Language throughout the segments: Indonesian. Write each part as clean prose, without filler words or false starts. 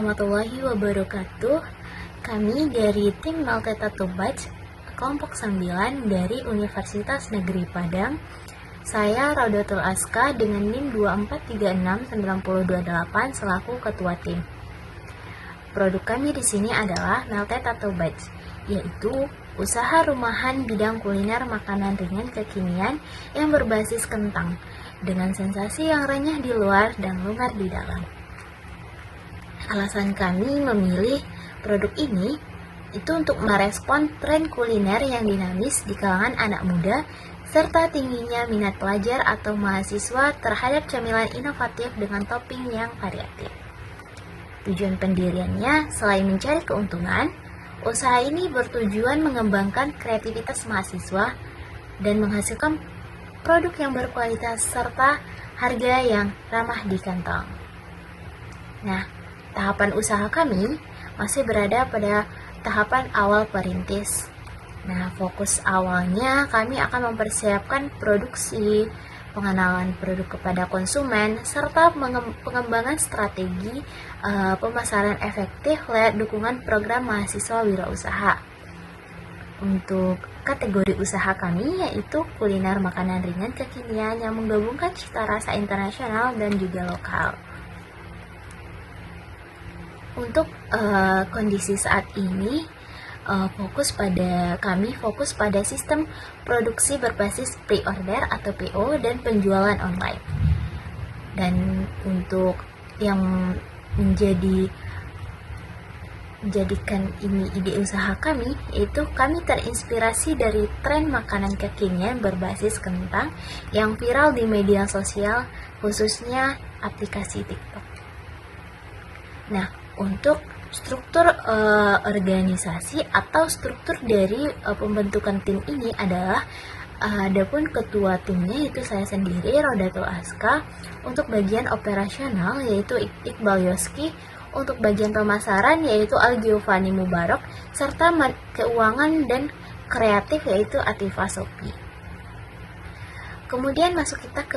warahmatullahi wabarakatuh. Kami dari tim Malte Tattoo Batch kelompok 9 dari Universitas Negeri Padang. Saya Raudatul Aska dengan NIM 2436928 selaku ketua tim. Produk kami di sini adalah Malte Tattoo Batch, yaitu usaha rumahan bidang kuliner makanan ringan kekinian yang berbasis kentang dengan sensasi yang renyah di luar dan lumer di dalam. Alasan kami memilih produk ini itu untuk merespon tren kuliner yang dinamis di kalangan anak muda serta tingginya minat pelajar atau mahasiswa terhadap camilan inovatif dengan topping yang variatif. Tujuan pendiriannya selain mencari keuntungan, usaha ini bertujuan mengembangkan kreativitas mahasiswa dan menghasilkan produk yang berkualitas serta harga yang ramah di kantong. Nah, tahapan usaha kami masih berada pada tahapan awal perintis. Nah, fokus awalnya kami akan mempersiapkan produksi, pengenalan produk kepada konsumen, serta pengembangan strategi pemasaran efektif lewat dukungan program mahasiswa wirausaha. Untuk kategori usaha kami yaitu kuliner makanan ringan kekinian yang menggabungkan cita rasa internasional dan juga lokal. Untuk kondisi saat ini fokus pada sistem produksi berbasis pre-order atau PO dan penjualan online. Dan untuk yang menjadikan ini ide usaha kami, yaitu kami terinspirasi dari tren makanan kekinian berbasis kentang yang viral di media sosial, khususnya aplikasi TikTok. Nah, untuk struktur organisasi atau struktur dari pembentukan tim ini adalah adapun ketua timnya yaitu saya sendiri, Raudatul Aska. Untuk bagian operasional yaitu Iqbal Yoski, untuk bagian pemasaran yaitu Al Giovanni Mubarak, serta keuangan dan kreatif yaitu Atifa Sopi. Kemudian masuk kita ke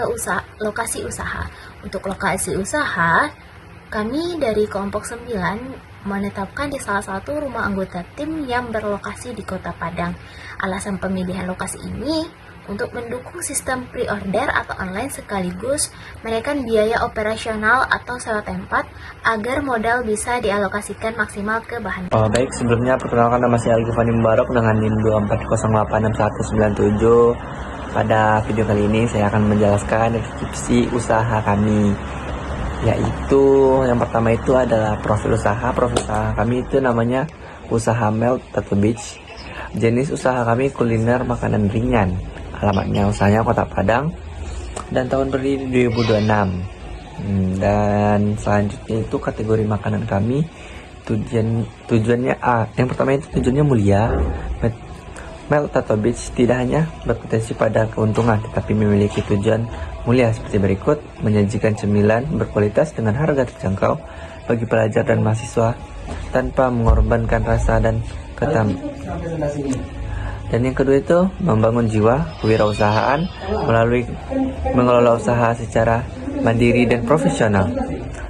lokasi usaha. Untuk lokasi usaha, kami dari kelompok 9 menetapkan di salah satu rumah anggota tim yang berlokasi di Kota Padang. Alasan pemilihan lokasi ini untuk mendukung sistem pre-order atau online sekaligus menaikkan biaya operasional atau sewa tempat agar modal bisa dialokasikan maksimal ke bahan. Baik, sebelumnya perkenalkan nama saya Al Giovanni Mubarak dengan NIM 240866197. Pada video kali ini saya akan menjelaskan deskripsi usaha kami, yaitu yang pertama itu adalah profil usaha. Profil usaha kami itu namanya usaha Malte Tattoo Batch. Jenis usaha kami kuliner makanan ringan. Alamatnya usahanya Kota Padang dan tahun berdiri 2026. Dan selanjutnya itu kategori makanan kami, tujuannya yang pertama itu tujuannya mulia. Malte Tattoo Batch tidak hanya berpotensi pada keuntungan, tetapi memiliki tujuan mulia seperti berikut: menyajikan cemilan berkualitas dengan harga terjangkau bagi pelajar dan mahasiswa tanpa mengorbankan rasa dan Dan yang kedua itu membangun jiwa kewirausahaan melalui mengelola usaha secara mandiri dan profesional.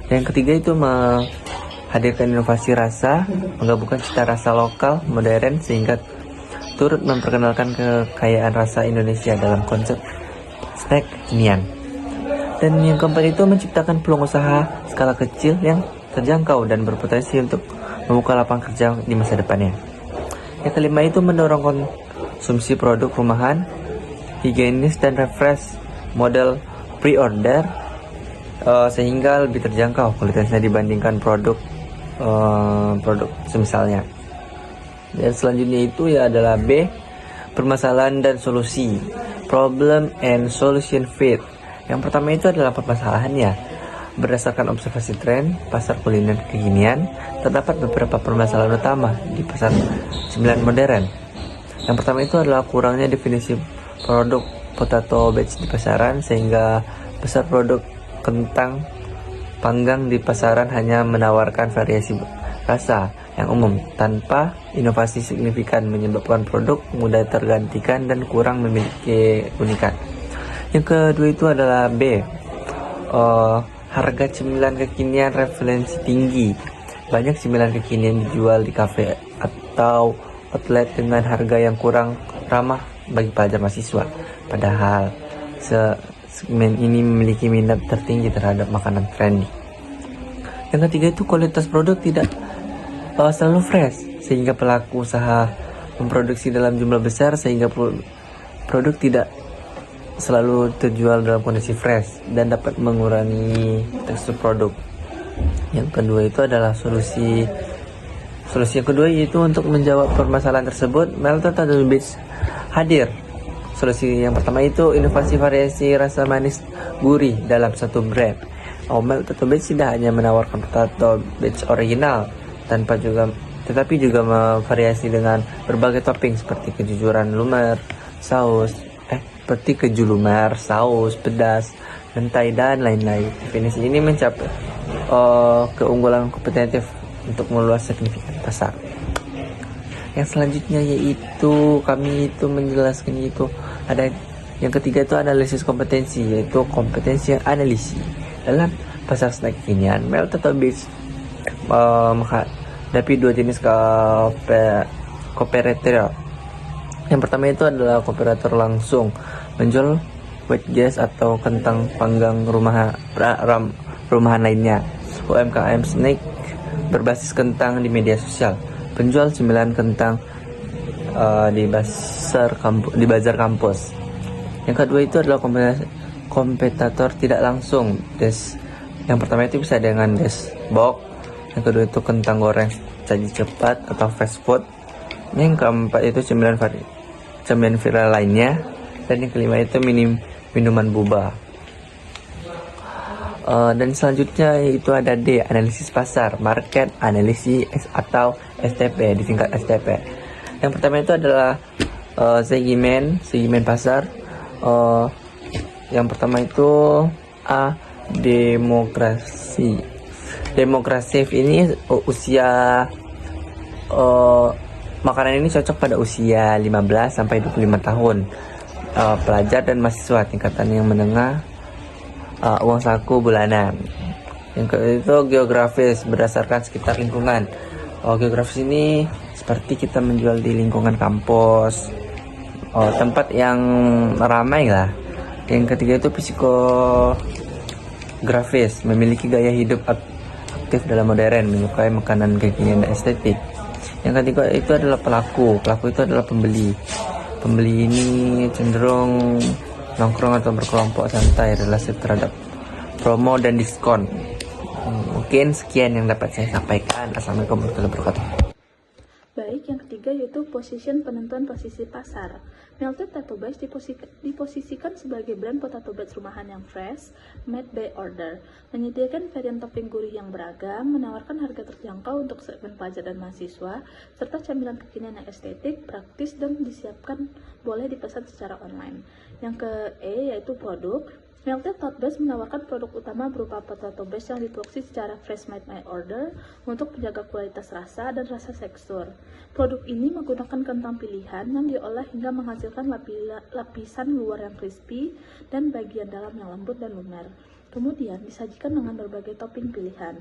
Dan yang ketiga itu menghadirkan inovasi rasa, menggabungkan cita rasa lokal modern sehingga turut memperkenalkan kekayaan rasa Indonesia dalam konsep snack kekinian. Dan yang keempat itu menciptakan peluang usaha skala kecil yang terjangkau dan berpotensi untuk membuka lapangan kerja di masa depannya. Yang kelima itu mendorong konsumsi produk rumahan, higienis dan refresh model pre-order sehingga lebih terjangkau kualitasnya dibandingkan produk semisalnya. Dan selanjutnya itu ya adalah B, permasalahan dan solusi, problem and solution fit. Yang pertama itu adalah permasalahannya. Berdasarkan observasi tren pasar kuliner kekinian, terdapat beberapa permasalahan utama di pasar cemilan modern. Yang pertama itu adalah kurangnya definisi produk potato batch di pasaran, sehingga besar produk kentang panggang di pasaran hanya menawarkan variasi rasa yang umum tanpa inovasi signifikan, menyebabkan produk mudah tergantikan dan kurang memiliki keunikan. Yang kedua itu adalah B, harga cemilan kekinian referensi tinggi. Banyak cemilan kekinian dijual di kafe atau outlet dengan harga yang kurang ramah bagi pelajar mahasiswa. Padahal segmen ini memiliki minat tertinggi terhadap makanan trendy. Yang ketiga itu kualitas produk tidak selalu fresh, sehingga pelaku usaha memproduksi dalam jumlah besar sehingga produk tidak selalu terjual dalam kondisi fresh dan dapat mengurangi tekstur produk. Yang kedua itu adalah solusi yang kedua yaitu untuk menjawab permasalahan tersebut, Melted Potato Bits hadir. Solusi yang pertama itu inovasi variasi rasa manis gurih dalam satu brand. Melted Potato Bits tidak hanya menawarkan potato bits original tetapi juga variasi dengan berbagai topping seperti keju lumer, saus pedas, mentai dan lain-lain. Definisi ini mencapai keunggulan kompetitif untuk meluas signifikan pasar. Yang selanjutnya yaitu kami itu menjelaskan yaitu ada yang ketiga itu analisis kompetensi, yaitu kompetensi yang analisis dalam pasar snack kekinian. Melted Potato Bits menghadapi dua jenis kompetitor. Yang pertama itu adalah kompetitor langsung menjual white gas atau kentang panggang rumahan lainnya. UMKM snack berbasis kentang di media sosial, penjual cemilan kentang di bazar kampus. Yang kedua itu adalah kompetitor tidak langsung. Yang pertama itu bisa dengan box. Yang kedua itu kentang goreng saji cepat atau fast food. Yang keempat itu cemilan viral lainnya. Dan yang kelima itu minuman boba. Dan selanjutnya itu ada D, analisis pasar, market analisis atau STP, disingkat STP. Yang pertama itu adalah segmen pasar. Yang pertama itu A, demografis ini usia makanan ini cocok pada usia 15 sampai 25 tahun. Pelajar dan mahasiswa tingkatan yang menengah, uang saku bulanan. Yang kedua itu geografis, berdasarkan sekitar lingkungan. Geografis ini seperti kita menjual di lingkungan kampus, tempat yang ramai lah. Yang ketiga itu psikografis, memiliki gaya hidup aktif dalam modern, menyukai makanan kekinian dan estetik. Yang ketiga itu adalah pelaku itu adalah pembeli ini cenderung nongkrong atau berkelompok santai, relatif terhadap promo dan diskon. Mungkin sekian yang dapat saya sampaikan. Assalamualaikum warahmatullahi wabarakatuh. Baik, yang ketiga yaitu penentuan posisi pasar. Melted Potato Bits diposisikan sebagai brand potato bits rumahan yang fresh, made by order, menyediakan varian topping gurih yang beragam, menawarkan harga terjangkau untuk segmen pelajar dan mahasiswa, serta camilan kekinian yang estetik, praktis, dan disiapkan boleh dipesan secara online. Yang ke E yaitu produk. Melted Potato Bits menawarkan produk utama berupa potato bits yang dituaksi secara fresh made by order untuk menjaga kualitas rasa dan rasa tekstur. Produk ini menggunakan kentang pilihan yang diolah hingga menghasilkan lapisan luar yang crispy dan bagian dalam yang lembut dan lumer. Kemudian disajikan dengan berbagai topping pilihan.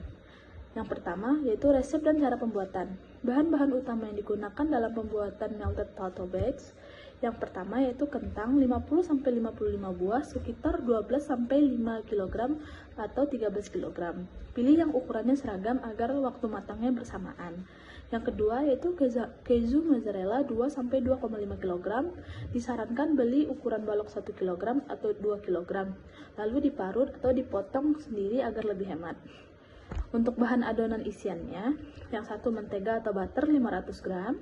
Yang pertama yaitu resep dan cara pembuatan. Bahan-bahan utama yang digunakan dalam pembuatan Melted Potato Bits. Yang pertama yaitu kentang 50-55 buah sekitar 12-5 kg atau 13 kg. Pilih yang ukurannya seragam agar waktu matangnya bersamaan. Yang kedua yaitu keju mozzarella 2-2,5 kg. Disarankan beli ukuran balok 1 kg atau 2 kg. Lalu diparut atau dipotong sendiri agar lebih hemat. Untuk bahan adonan isiannya, yang satu mentega atau butter 500 gram,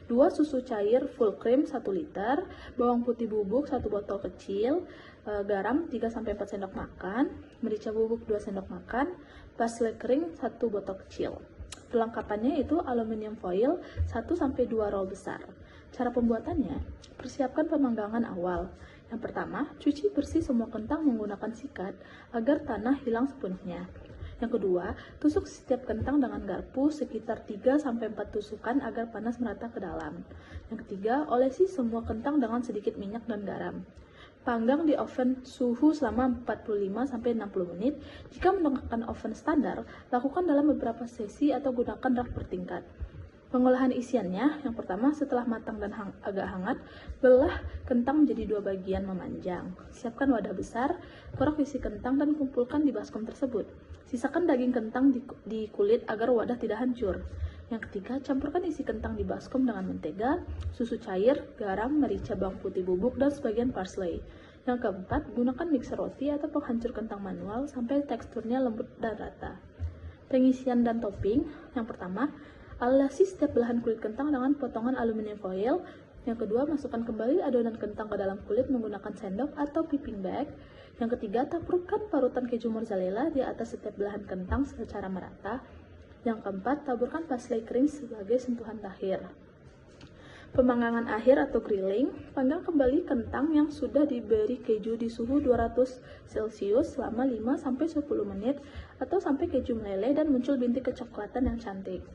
2 susu cair full cream 1 liter, bawang putih bubuk 1 botol kecil, garam 3-4 sendok makan, merica bubuk 2 sendok makan, parsley kering 1 botol kecil. Perlengkapannya itu aluminium foil 1-2 roll besar. Cara pembuatannya, persiapkan pemanggangan awal. Yang pertama, cuci bersih semua kentang menggunakan sikat agar tanah hilang sepenuhnya. Yang kedua, tusuk setiap kentang dengan garpu sekitar 3-4 tusukan agar panas merata ke dalam. Yang ketiga, olesi semua kentang dengan sedikit minyak dan garam. Panggang di oven suhu selama 45-60 menit. Jika menggunakan oven standar, lakukan dalam beberapa sesi atau gunakan rak bertingkat. Pengolahan isiannya, yang pertama setelah matang dan agak hangat, belah kentang menjadi 2 bagian memanjang. Siapkan wadah besar, korek isi kentang dan kumpulkan di baskom tersebut. Sisakan daging kentang di kulit agar wadah tidak hancur. Yang ketiga, campurkan isi kentang di baskom dengan mentega, susu cair, garam, merica, bawang putih bubuk, dan sebagian parsley. Yang keempat, gunakan mixer roti atau penghancur kentang manual sampai teksturnya lembut dan rata. Pengisian dan topping, yang pertama, alasi setiap belahan kulit kentang dengan potongan aluminium foil. Yang kedua, masukkan kembali adonan kentang ke dalam kulit menggunakan sendok atau piping bag. Yang ketiga, taburkan parutan keju mozzarella di atas setiap belahan kentang secara merata. Yang keempat, taburkan parsley kering sebagai sentuhan terakhir. Pemanggangan akhir atau grilling, panggang kembali kentang yang sudah diberi keju di suhu 200 Celcius selama 5-10 menit atau sampai keju meleleh dan muncul bintik kecoklatan yang cantik.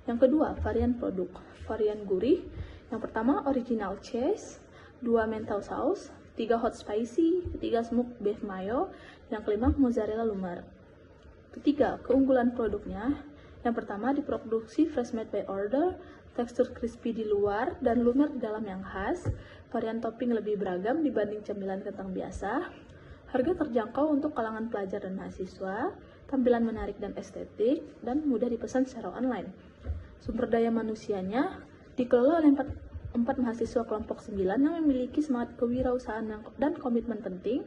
Yang kedua, varian produk. Varian gurih. Yang pertama, original cheese, 2 mental sauce, 3 hot spicy, 3 smoked beef mayo, yang kelima mozzarella lumer. Ketiga, keunggulan produknya. Yang pertama, diproduksi fresh made by order, tekstur crispy di luar dan lumer di dalam yang khas. Varian topping lebih beragam dibanding cemilan kentang biasa. Harga terjangkau untuk kalangan pelajar dan mahasiswa, tampilan menarik dan estetik, dan mudah dipesan secara online. Sumber daya manusianya dikelola oleh 4 mahasiswa kelompok 9 yang memiliki semangat kewirausahaan dan komitmen penting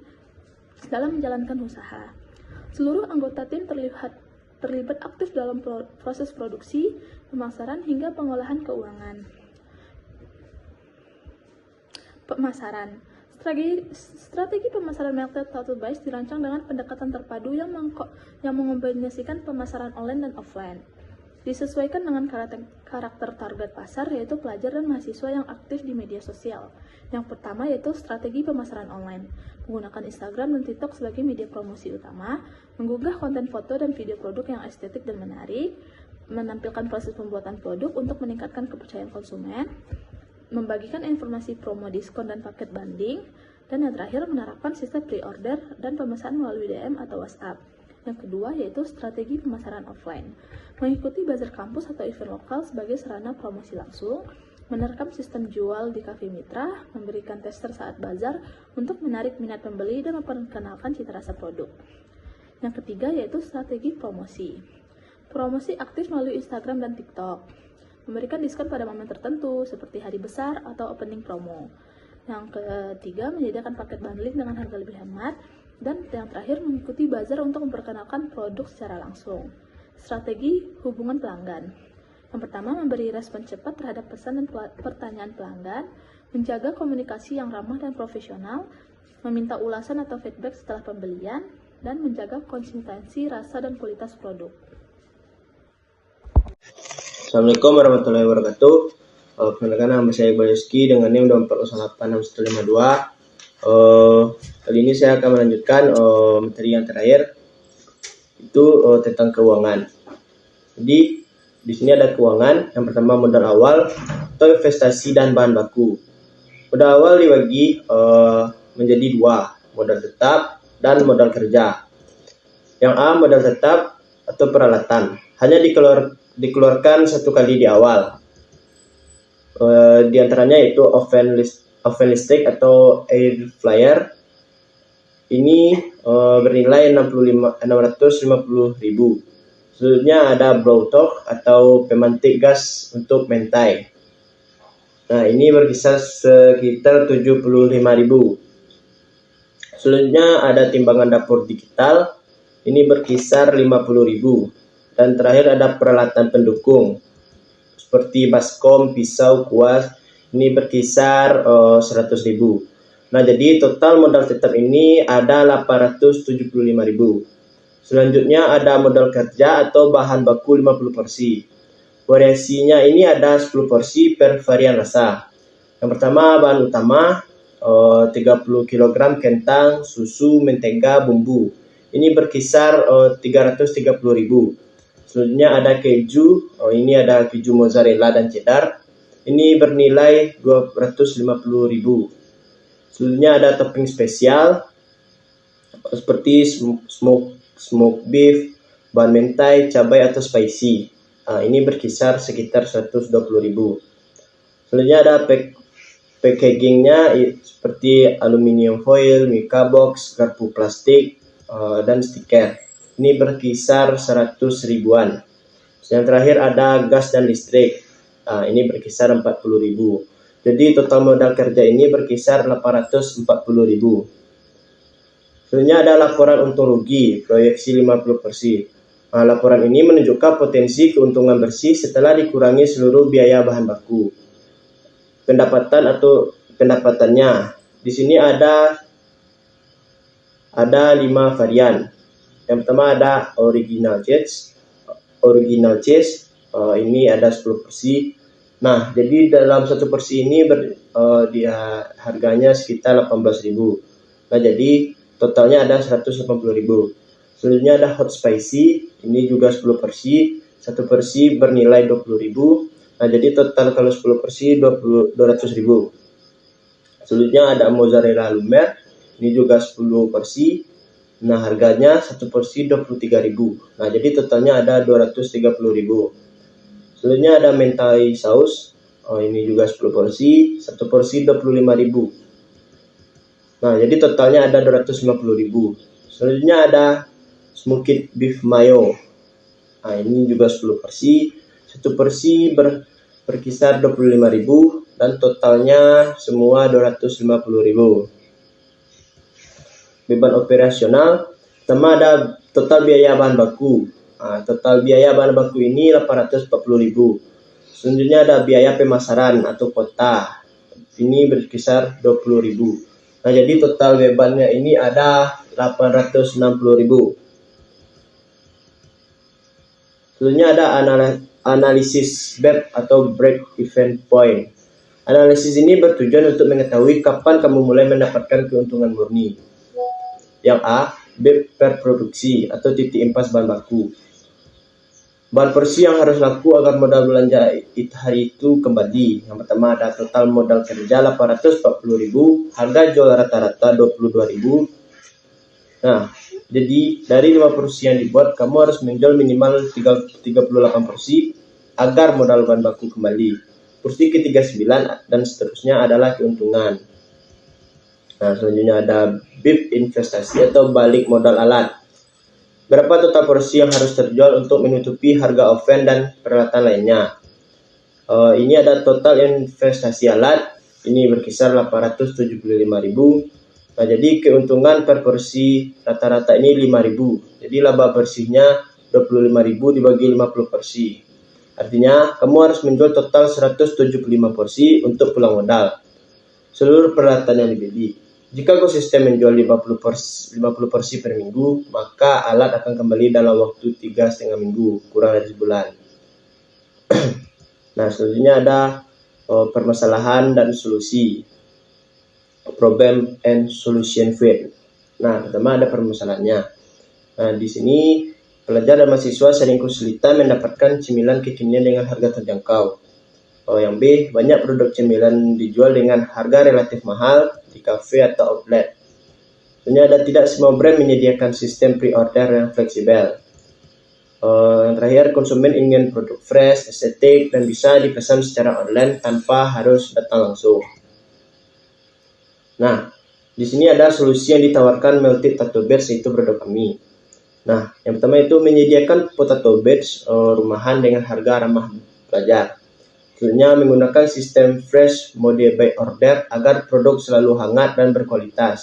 dalam menjalankan usaha. Seluruh anggota tim terlibat aktif dalam proses produksi, pemasaran, hingga pengolahan keuangan. Pemasaran. Strategi pemasaran Melted Total Bites dirancang dengan pendekatan terpadu yang mengombinasikan pemasaran online dan offline. Disesuaikan dengan karakter target pasar, yaitu pelajar dan mahasiswa yang aktif di media sosial. Yang pertama yaitu strategi pemasaran online. Menggunakan Instagram dan TikTok sebagai media promosi utama, menggugah konten foto dan video produk yang estetik dan menarik, menampilkan proses pembuatan produk untuk meningkatkan kepercayaan konsumen, membagikan informasi promo diskon dan paket banding, dan yang terakhir menerapkan sistem pre-order dan pemesanan melalui DM atau WhatsApp. Yang kedua yaitu strategi pemasaran offline. Mengikuti bazar kampus atau event lokal sebagai sarana promosi langsung, menerapkan sistem jual di kafe mitra, memberikan tester saat bazar untuk menarik minat pembeli dan memperkenalkan cita rasa produk. Yang ketiga yaitu strategi promosi. Promosi aktif melalui Instagram dan TikTok. Memberikan diskon pada momen tertentu seperti hari besar atau opening promo. Yang ketiga, menyediakan paket bundling dengan harga lebih hemat. Dan yang terakhir, mengikuti bazar untuk memperkenalkan produk secara langsung. Strategi hubungan pelanggan. Yang pertama, memberi respon cepat terhadap pesan dan pertanyaan pelanggan, menjaga komunikasi yang ramah dan profesional, meminta ulasan atau feedback setelah pembelian, dan menjaga konsistensi rasa dan kualitas produk. Assalamualaikum warahmatullahi wabarakatuh. Perkenalkan nama saya Iqbal Yuski dengan NIM 24086152. Kali ini saya akan melanjutkan materi yang terakhir, itu tentang keuangan. Jadi di sini ada keuangan. Yang pertama modal awal atau investasi dan bahan baku. Modal awal dibagi menjadi 2, modal tetap dan modal kerja. Yang A, modal tetap atau peralatan, hanya dikeluarkan 1 kali di awal. Di antaranya itu oven listrik atau air fryer. Ini bernilai 650.000. Selanjutnya ada blowtorch atau pemantik gas untuk mentai. Nah, ini berkisar sekitar 75.000. Selanjutnya ada timbangan dapur digital. Ini berkisar 50.000. Dan terakhir ada peralatan pendukung seperti baskom, pisau, kuas. Ini berkisar 100.000. Nah, jadi total modal tetap ini ada 875.000. Selanjutnya ada modal kerja atau bahan baku 50 porsi. Variasinya ini ada 10 porsi per varian rasa. Yang pertama bahan utama 30 kg kentang, susu, mentega, bumbu. Ini berkisar 330.000. Selanjutnya ada keju. Ini ada keju mozzarella dan cheddar. Ini bernilai 250.000. Selanjutnya ada topping spesial seperti smoke beef, bahan mentai, cabai atau spicy. Ini berkisar sekitar 120.000. Selanjutnya ada packagingnya seperti aluminium foil, mica box, garpu plastik, dan stiker. Ini berkisar 100 ribuan. Yang terakhir ada gas dan listrik. Ini berkisar 40.000. Jadi total modal kerja ini berkisar 840.000. Selanjutnya ada laporan untung rugi, proyeksi 50%. Laporan ini menunjukkan potensi keuntungan bersih setelah dikurangi seluruh biaya bahan baku. Pendapatan atau pendapatannya. Di sini ada 5 varian. Yang pertama ada original cheese. Ini ada 10 porsi. Nah, jadi dalam 1 porsi ini harganya sekitar 18.000. Nah, jadi totalnya ada 180.000. Selanjutnya ada hot spicy, ini juga 10 porsi. 1 porsi bernilai 20.000. Nah, jadi total kalau 10 porsi 200.000. Selanjutnya ada mozzarella lumer, ini juga 10 porsi. Nah, harganya 1 porsi 23.000. Nah, jadi totalnya ada 230.000. Selanjutnya ada mentai saus. Ini juga 10 porsi, 1 porsi 25.000. Nah, jadi totalnya ada 250.000. Selanjutnya ada smoked beef mayo. Nah, ini juga 10 porsi. 1 porsi berkisar 25.000 dan totalnya semua 250.000. Beban operasional, pertama ada total biaya bahan baku. Total biaya bahan baku ini 840.000. Selanjutnya ada biaya pemasaran atau kota. Ini berkisar 20.000. Nah, jadi total bebannya ini ada 860.000. Selanjutnya ada analisis BEP atau break even point. Analisis ini bertujuan untuk mengetahui kapan kamu mulai mendapatkan keuntungan murni. Yang A, BEP per produksi atau titik impas bahan baku. Bahan porsi yang harus laku agar modal belanja hari itu kembali. Yang pertama ada total modal kerja 840.000, harga jual rata-rata 22.000. Nah, jadi dari 5 porsi yang dibuat, kamu harus menjual minimal 38 porsi agar modal bahan baku kembali. Porsi ke-39 dan seterusnya adalah keuntungan. Nah, selanjutnya ada BIP investasi atau balik modal alat. Berapa total porsi yang harus terjual untuk menutupi harga oven dan peralatan lainnya. Ini ada total investasi alat. Ini berkisar 875.000. Nah, jadi keuntungan per porsi rata-rata ini 5.000. Jadi laba bersihnya 25.000 dibagi 50 porsi. Artinya, kamu harus menjual total 175 porsi untuk pulang modal. Seluruh peralatan yang dibeli. Jika konsisten menjual 50 porsi per minggu, maka alat akan kembali dalam waktu 3,5 minggu, kurang dari sebulan. Nah, selanjutnya ada permasalahan dan solusi. Problem and solution field. Nah, pertama ada permasalahannya. Nah, di sini pelajar dan mahasiswa sering kesulitan mendapatkan cemilan kekinian dengan harga terjangkau. Yang B, banyak produk cemilan dijual dengan harga relatif mahal di kafe atau outlet. Sebenarnya tidak semua brand menyediakan sistem pre-order yang fleksibel. Yang terakhir, konsumen ingin produk fresh, estetik, dan bisa dipesan secara online tanpa harus datang langsung. Nah, di sini ada solusi yang ditawarkan Melted Tato Beds, yaitu produk kami. Nah, yang pertama itu menyediakan potato beds rumahan dengan harga ramah pelajar. Selanjutnya menggunakan sistem fresh mode by order agar produk selalu hangat dan berkualitas.